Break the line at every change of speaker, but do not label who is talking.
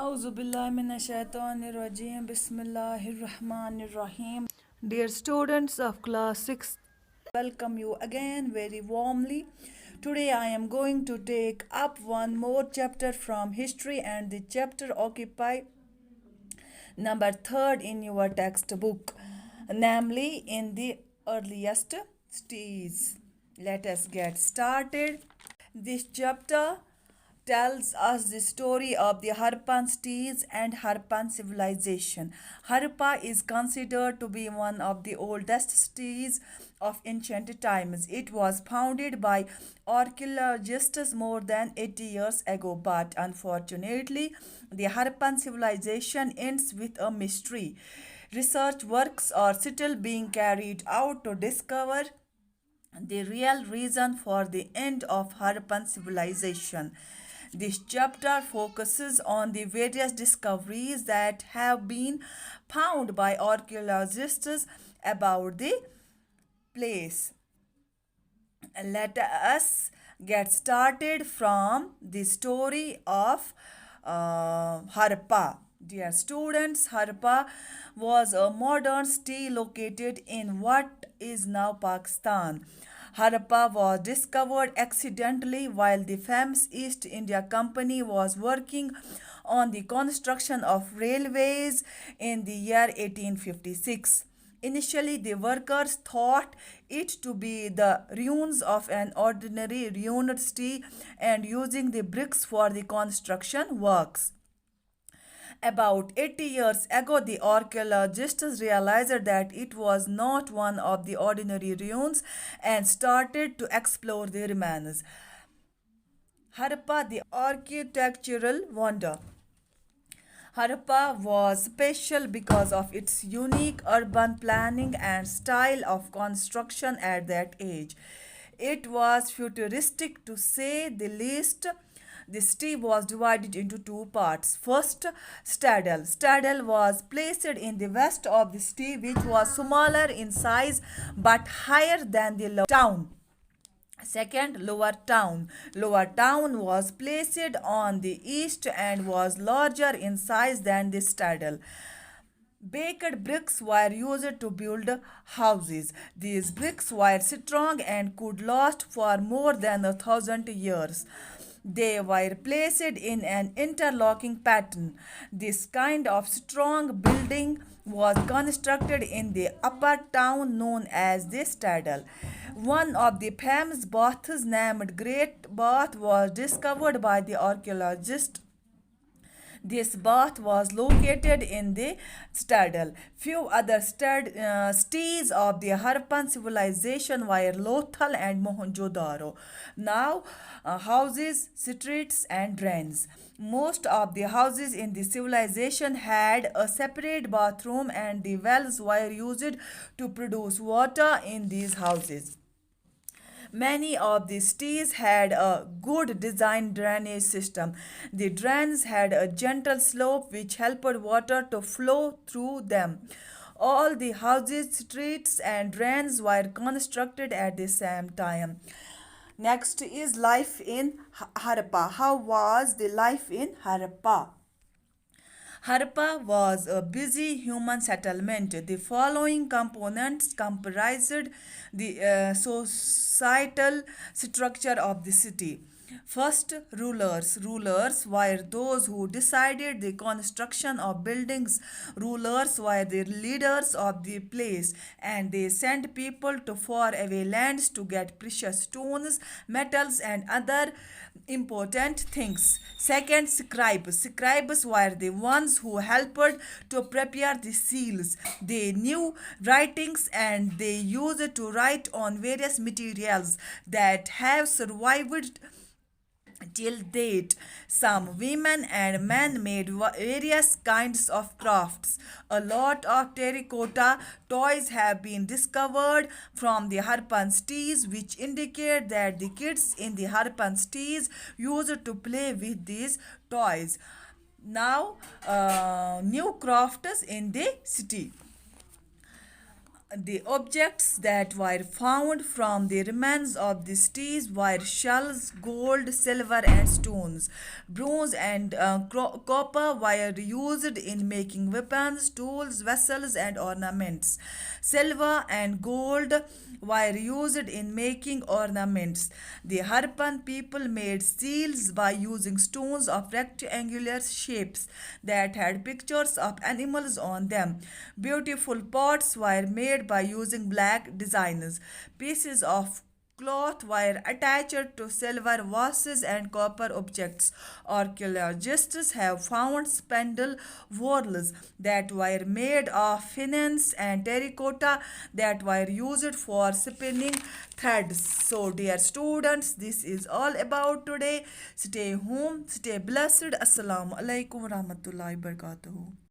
Auzubillahiminash-shaytanir-rajim. Bismillahir-rahmanir-rahim. Dear students of class 6, welcome you again very warmly. Today I am going to take up one more chapter from history, and the chapter occupy number 3rd in your textbook, namely in the earliest stage. Let us get started. This chapter tells us the story of the Harappan cities and Harappan civilization. Harappa is considered to be one of the oldest cities of ancient times. It was founded by archaeologists more than 80 years ago, but unfortunately, the Harappan civilization ends with a mystery. Research works are still being carried out to discover the real reason for the end of Harappan civilization. This chapter focuses on the various discoveries that have been found by archaeologists about the place. Let us get started from the story of Harappa. Dear students, Harappa was a modern city located in what is now Pakistan. Harappa was discovered accidentally while the famous East India Company was working on the construction of railways in the year 1856. Initially, the workers thought it to be the ruins of an ordinary ruined city and using the bricks for the construction works. About 80 years ago, the archaeologists realized that it was not one of the ordinary ruins and started to explore the remains. Harappa, the architectural wonder. Harappa was special because of its unique urban planning and style of construction at that age. It was futuristic to say the least. The city was divided into two parts. First, Stadel. Stadel was placed in the west of the city, which was smaller in size but higher than the town. Second, Lower Town. Lower Town was placed on the east and was larger in size than the Stadel. Baked bricks were used to build houses. These bricks were strong and could last for more than 1,000 years. They were placed in an interlocking pattern. This kind of strong building was constructed in the upper town known as the Stadel. One of the famous baths named Great Bath was discovered by the archaeologist. This bath was located in the Stadel. Few other cities of the Harappan civilization were Lothal and Mohenjo-daro. Now, houses, streets, and drains. Most of the houses in the civilization had a separate bathroom, and the wells were used to produce water in these houses. Many of the cities had a good designed drainage system. The drains had a gentle slope which helped water to flow through them. All the houses, streets, and drains were constructed at the same time. Next is life in Harappa. How was the life in Harappa? Harappa was a busy human settlement. The following components comprised the societal structure of the city. First, rulers. Rulers were those who decided the construction of buildings. Rulers were the leaders of the place, and they sent people to faraway lands to get precious stones, metals, and other important things. Second, scribes. Scribes were the ones who helped to prepare the seals. They knew writings and they used to write on various materials that have survived till date. Some women and men made various kinds of crafts. A lot of terracotta toys have been discovered from the Harappan cities, which indicate that the kids in the Harappan cities used to play with these toys. Now, new crafts in the city. The objects that were found from the remains of the cities were shells, gold, silver, and stones. Bronze and copper were used in making weapons, tools, vessels, and ornaments. Silver and gold were used in making ornaments. The Harappan people made seals by using stones of rectangular shapes that had pictures of animals on them. Beautiful pots were made by using black designs. Pieces of cloth were attached to silver vases and copper objects. Archaeologists have found spindle whorls that were made of finance and terracotta that were used for spinning threads. So, dear students, this is all about today. Stay home, stay blessed. Assalamu alaikum warahmatullahi wabarakatuh.